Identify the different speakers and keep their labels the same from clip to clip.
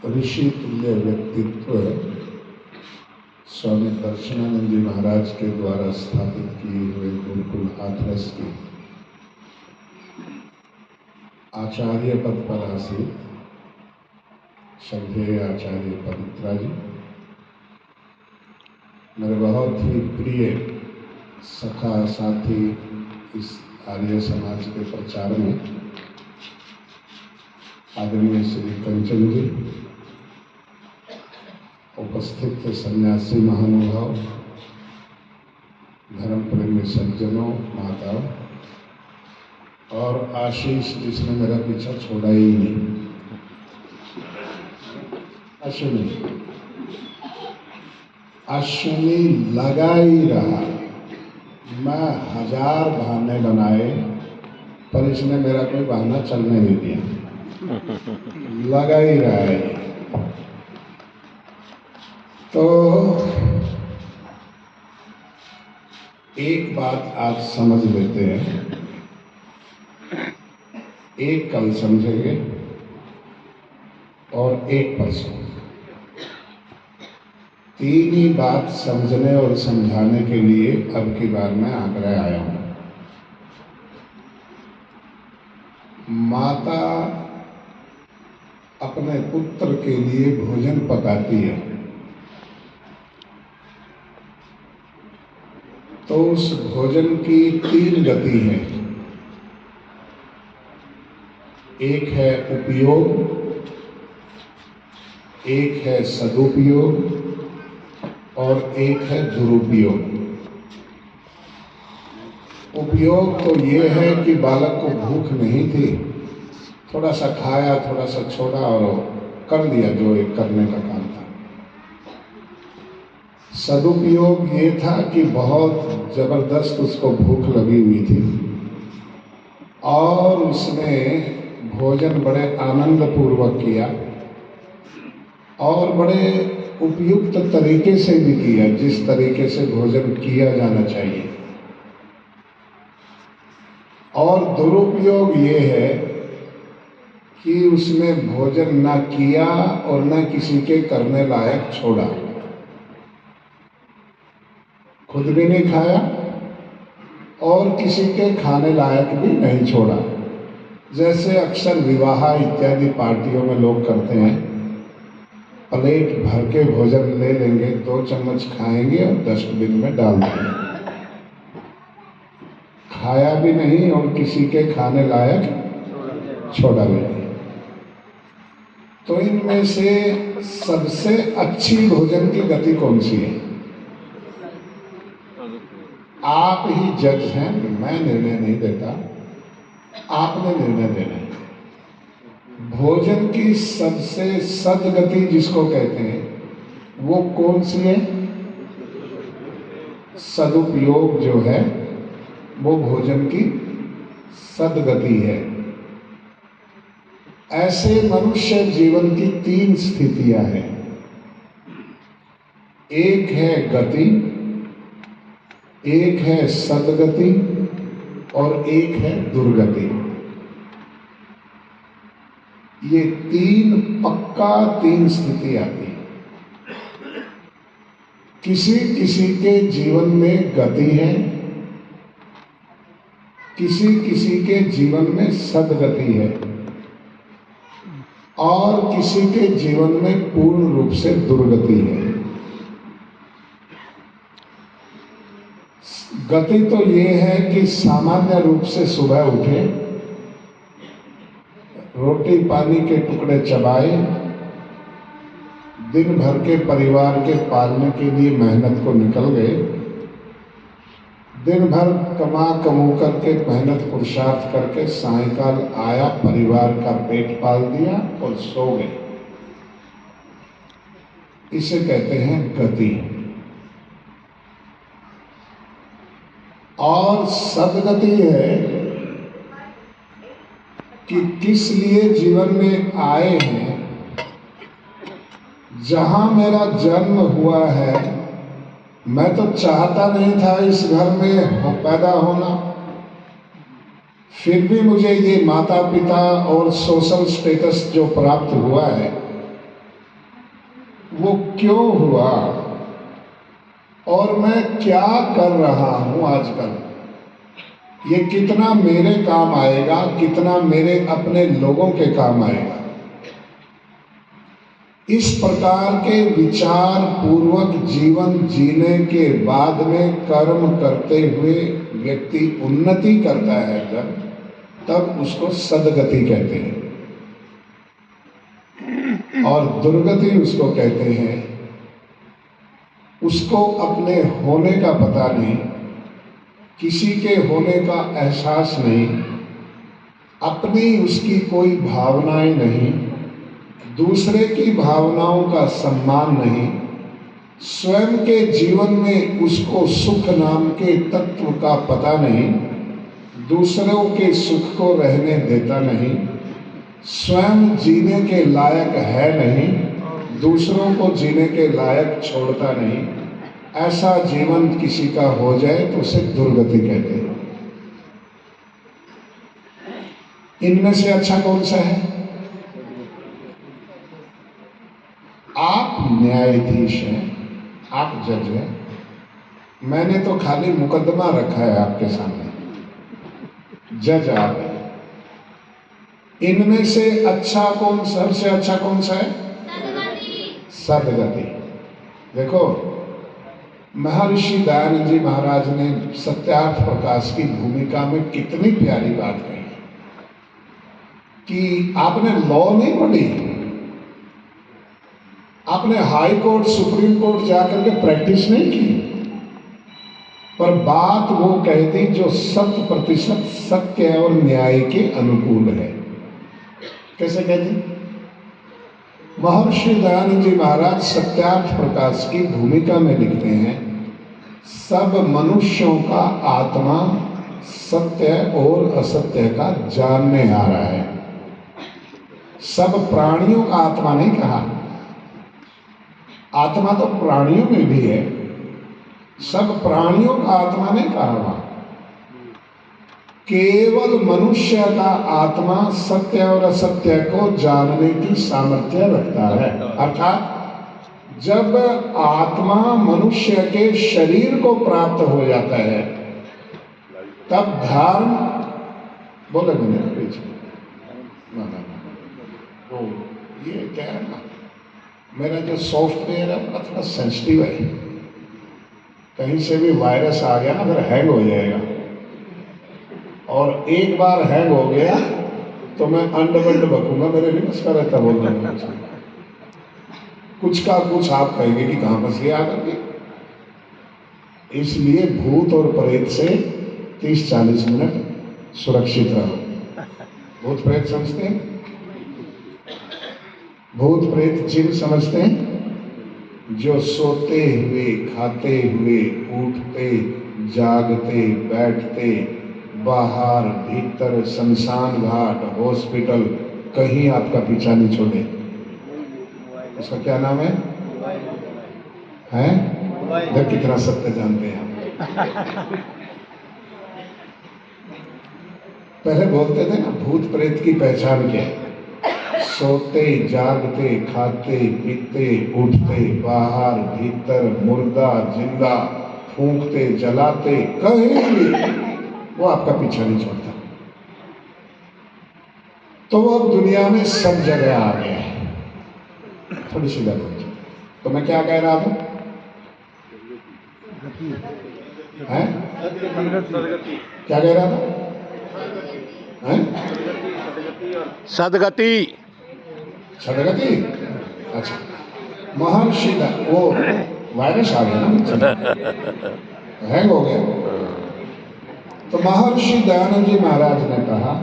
Speaker 1: ऋषि तुल्य व्यक्तित्व स्वामी दर्शनानंद जी महाराज के द्वारा स्थापित किए हुए गुरुकुल हाथरस के आचार्य पद पर आसीन श्रद्धेय आचार्य पवित्रा जी, मेरे बहुत ही प्रिय सखा साथी इस आर्य समाज के प्रचार में आदरणीय श्री कंचन जी, उपस्थित सन्यासी महानुभाव, धर्म प्रेमी सज्जनों, माताओं और आशीष जिसने मेरा पीछा छोड़ा ही नहीं। अश्विनी लगा ही रहा। मैं 1000 बहाने बनाए पर इसने मेरा कोई बहाना चलने नहीं दिया, लगा ही रहा है। तो एक बात आज समझ लेते हैं, एक कल समझेंगे और एक परसों। 3 ही बात समझने और समझाने के लिए अब की बार मैं आगरा आया हूं। माता अपने पुत्र के लिए भोजन पकाती है तो उस भोजन की 3 गति है। एक है उपयोग, एक है सदुपयोग और एक है दुरुपयोग। उपयोग तो ये है कि बालक को भूख नहीं थी, थोड़ा सा खाया, थोड़ा सा छोड़ा और कर लिया जो एक करने का काम था। सदुपयोग ये था कि बहुत जबरदस्त उसको भूख लगी हुई थी और उसने भोजन बड़े आनंद पूर्वक किया और बड़े उपयुक्त तरीके से भी किया, जिस तरीके से भोजन किया जाना चाहिए। और दुरुपयोग ये है कि उसने भोजन ना किया और ना किसी के करने लायक छोड़ा, खुद भी नहीं खाया और किसी के खाने लायक भी नहीं छोड़ा। जैसे अक्सर विवाह इत्यादि पार्टियों में लोग करते हैं, प्लेट भर के भोजन ले लेंगे, 2 चम्मच खाएंगे और डस्टबिन में डाल देंगे, खाया भी नहीं और किसी के खाने लायक छोड़ा भी नहीं। तो इनमें से सबसे अच्छी भोजन की गति कौन सी है? आप ही जज हैं, मैं निर्णय नहीं देता, आपने निर्णय देना है। भोजन की सबसे सदगति जिसको कहते हैं वो कौन सी है? सदुपयोग जो है वो भोजन की सदगति है। ऐसे मनुष्य जीवन की 3 स्थितियां हैं। एक है गति, एक है सदगति और एक है दुर्गति। ये 3 स्थिति आती है। किसी किसी के जीवन में गति है, किसी किसी के जीवन में सदगति है और किसी के जीवन में पूर्ण रूप से दुर्गति है। गति तो ये है कि सामान्य रूप से सुबह उठे, रोटी पानी के टुकड़े चबाए, दिन भर के परिवार के पालने के लिए मेहनत को निकल गए, दिन भर कमू करके मेहनत पुरुषार्थ करके सायंकाल आया, परिवार का पेट पाल दिया और सो गए। इसे कहते हैं गति। और सदगति है कि किस लिए जीवन में आए हैं, जहां मेरा जन्म हुआ है, मैं तो चाहता नहीं था इस घर में पैदा होना, फिर भी मुझे ये माता पिता और सोशल स्टेटस जो प्राप्त हुआ है वो क्यों हुआ और मैं क्या कर रहा हूं आजकल, ये कितना मेरे काम आएगा, कितना मेरे अपने लोगों के काम आएगा। इस प्रकार के विचार पूर्वक जीवन जीने के बाद में कर्म करते हुए व्यक्ति उन्नति करता है तब उसको सद्गति कहते हैं, और दुर्गति उसको कहते हैं उसको अपने होने का पता नहीं, किसी के होने का एहसास नहीं, अपनी उसकी कोई भावनाएं नहीं, दूसरे की भावनाओं का सम्मान नहीं, स्वयं के जीवन में उसको सुख नाम के तत्व का पता नहीं, दूसरों के सुख को रहने देता नहीं, स्वयं जीने के लायक है नहीं, दूसरों को जीने के लायक छोड़ता नहीं, ऐसा जीवन किसी का हो जाए तो उसे दुर्गति कहते हैं। इनमें से अच्छा कौन सा है? आप न्यायाधीश हैं, आप जज हैं, मैंने तो खाली मुकदमा रखा है आपके सामने, जज आप हैं। इनमें से अच्छा कौन, सबसे अच्छा कौन सा है? सद्गति। देखो, महर्षि दयानंद जी महाराज ने सत्यार्थ प्रकाश की भूमिका में कितनी प्यारी बात कही कि आपने लॉ नहीं पढ़ी, आपने हाई कोर्ट सुप्रीम कोर्ट जाकर के प्रैक्टिस नहीं की, पर बात वो कह दी जो 100% सत्य और न्याय के अनुकूल है। कैसे कहती? महर्षि दयानंद जी महाराज सत्यार्थ प्रकाश की भूमिका में लिखते हैं, सब मनुष्यों का आत्मा सत्य और असत्य का जानने आ रहा है। सब प्राणियों का आत्मा नहीं कहा, आत्मा तो प्राणियों में भी है, सब प्राणियों का आत्मा नहीं कहा वहां, केवल मनुष्य का आत्मा सत्य और असत्य को जानने की सामर्थ्य रखता है। अर्थात जब आत्मा मनुष्य के शरीर को प्राप्त हो जाता है तब धर्म, बोले मैंने पीछे वो ये क्या है ना, मेरा जो सॉफ्टवेयर है वो थोड़ा सेंसिटिव है, कहीं से भी वायरस आ गया ना फिर हैंग हो जाएगा, और एक बार हैंग हो गया तो मैं अंडबंड बकूंगा, मेरे लिए उसका रहता बोलने में कुछ का कुछ आप कहेंगे कि कहाँ फंस गया आकर के। इसलिए भूत और प्रेत से 30-40 मिनट सुरक्षित रहो। भूत प्रेत समझते हैं? भूत प्रेत जिन समझते हैं जो सोते हुए, खाते हुए, उठते, जागते, बैठते, बाहर भीतर, शमशान घाट, हॉस्पिटल, कहीं आपका पीछा नहीं छोड़े। उसका क्या नाम है? देख कितना सत्य जानते हैं आप। पहले बोलते थे ना भूत प्रेत की पहचान क्या है? सोते, जागते, खाते, पीते, उठते, बाहर भीतर, मुर्दा जिंदा, फूंकते, जलाते, कहीं भी वो आपका पीछा नहीं छोड़ता। तो वो अब दुनिया में सब जगह आ गया है। थोड़ी सी बात है, तो मैं क्या कह रहा था? क्या कह रहा था?
Speaker 2: सद्गति।
Speaker 1: सद्गति? अच्छा, महर्षि वो वायरस आ गया ना, हैंग हो गया। तो महर्षि दयानंद जी महाराज ने कहा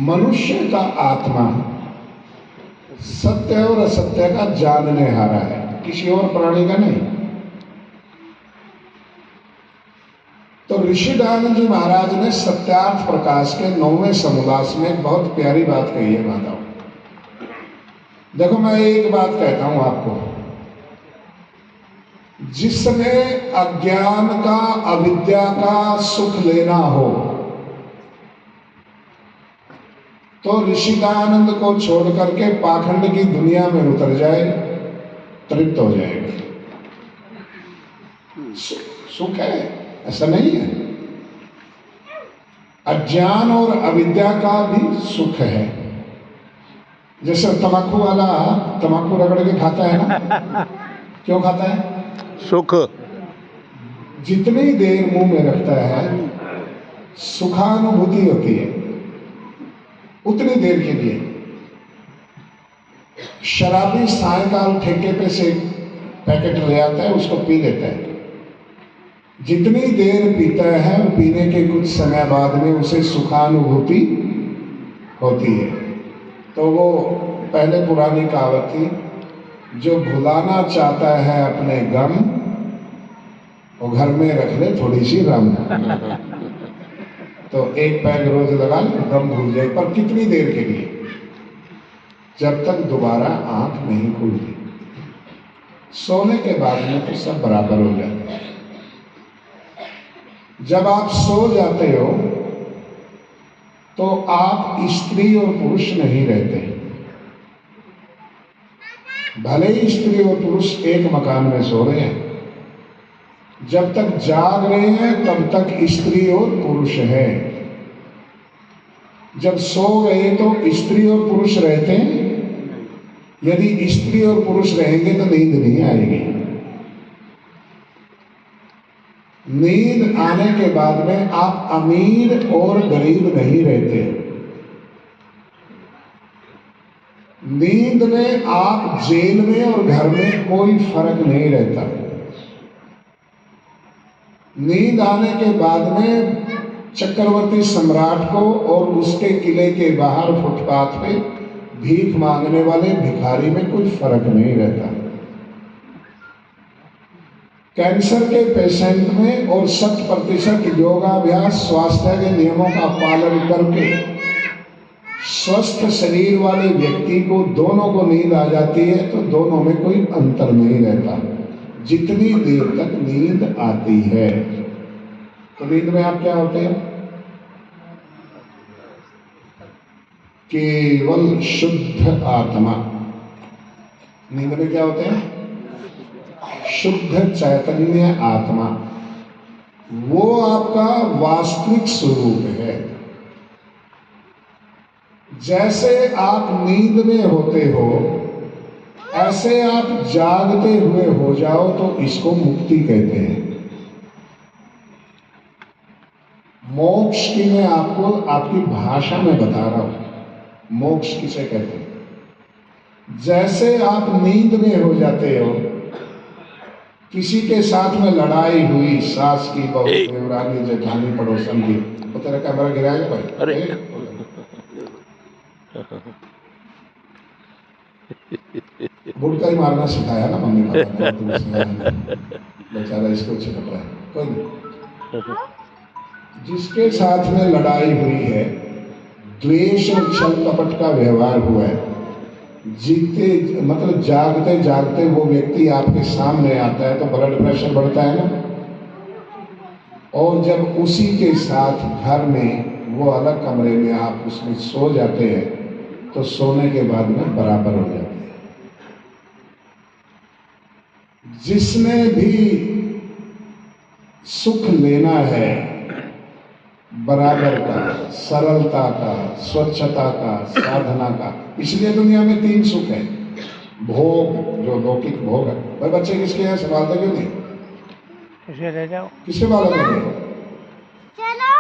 Speaker 1: मनुष्य का आत्मा सत्य और असत्य का जानने हारा है, किसी और प्राणी का नहीं। तो ऋषि दयानंद जी महाराज ने सत्यार्थ प्रकाश के 9वें समोल्लास में एक बहुत प्यारी बात कही है माताओं। देखो, मैं एक बात कहता हूं आपको, जिसने अज्ञान का, अविद्या का सुख लेना हो तो ऋषिदानंद को छोड़ करके पाखंड की दुनिया में उतर जाए, तृप्त हो जाएगा। सुख है, ऐसा नहीं है। अज्ञान और अविद्या का भी सुख है। जैसे तंबाकू वाला तंबाकू रगड़ के खाता है ना, क्यों खाता है?
Speaker 2: सुख।
Speaker 1: जितनी देर मुंह में रखता है सुखानुभूति होती है, उतनी देर के लिए। शराबी सायकाल ठेके पे से पैकेट ले आता है, उसको पी लेता है। जितनी देर पीता है, पीने के कुछ समय बाद में उसे सुखानुभूति होती है। तो वो पहले पुरानी कहावत थी, जो भुलाना चाहता है अपने गम, वो घर में रख ले थोड़ी सी रम। तो एक पैग रोज लगा ले, गम भूल जाए। पर कितनी देर के लिए? जब तक दोबारा आंख नहीं खुलती। सोने के बाद में तो सब बराबर हो जाता है। जब आप सो जाते हो तो आप स्त्री और पुरुष नहीं रहते। भले ही स्त्री और पुरुष एक मकान में सो रहे हैं, जब तक जाग रहे हैं तब तक स्त्री और पुरुष है। जब सो गए तो स्त्री और पुरुष रहते हैं। यदि स्त्री और पुरुष रहेंगे तो नींद नहीं आएगी। नींद आने के बाद में आप अमीर और गरीब नहीं रहते। नींद में आप जेल में और घर में कोई फर्क नहीं रहता। नींद आने के बाद में चक्रवर्ती सम्राट को और उसके किले के बाहर फुटपाथ पे भीख मांगने वाले भिखारी में कोई फर्क नहीं रहता। कैंसर के पेशेंट में और 100% योगाभ्यास, स्वास्थ्य के नियमों का पालन करके स्वस्थ शरीर वाले व्यक्ति को दोनों को नींद आ जाती है, तो दोनों में कोई अंतर नहीं रहता जितनी देर तक नींद आती है। तो नींद में आप क्या होते हैं? केवल शुद्ध आत्मा। नींद में क्या होते हैं? शुद्ध चैतन्य आत्मा। वो आपका वास्तविक स्वरूप है। जैसे आप नींद में होते हो, ऐसे आप जागते हुए हो जाओ तो इसको मुक्ति कहते हैं। मोक्ष की मैं आपको आपकी भाषा में बता रहा हूं, मोक्ष किसे कहते हैं। जैसे आप नींद में हो जाते हो, किसी के साथ में लड़ाई हुई, सास की, बहू, देवरानी, जेठानी, पड़ोसन की, तो तेरा कैमरा गिराएगा भाई। अरे बुड़का ही मारना सिखाया ना मम्मी पापा ने, बेचारा इसको चिपक रहा है। कोई नहीं। जिसके साथ में लड़ाई हुई है, द्वेष और छल कपट का व्यवहार हुआ है, जीते मतलब जागते जागते वो व्यक्ति आपके सामने आता है तो ब्लड प्रेशर बढ़ता है ना। और जब उसी के साथ घर में वो अलग कमरे में आप उसमें सो जाते हैं तो सोने के बाद में बराबर हो जाते हैं। जिसने भी सुख लेना है बराबर का, सरलता का, स्वच्छता का, साधना का, इसलिए दुनिया में 3 सुख है। भोग, जो लौकिक भोग है। भाई बच्चे किसके हैं, संभालते क्यों नहीं?
Speaker 2: इसे ले जाओ।
Speaker 1: किसके बालों में? चलो।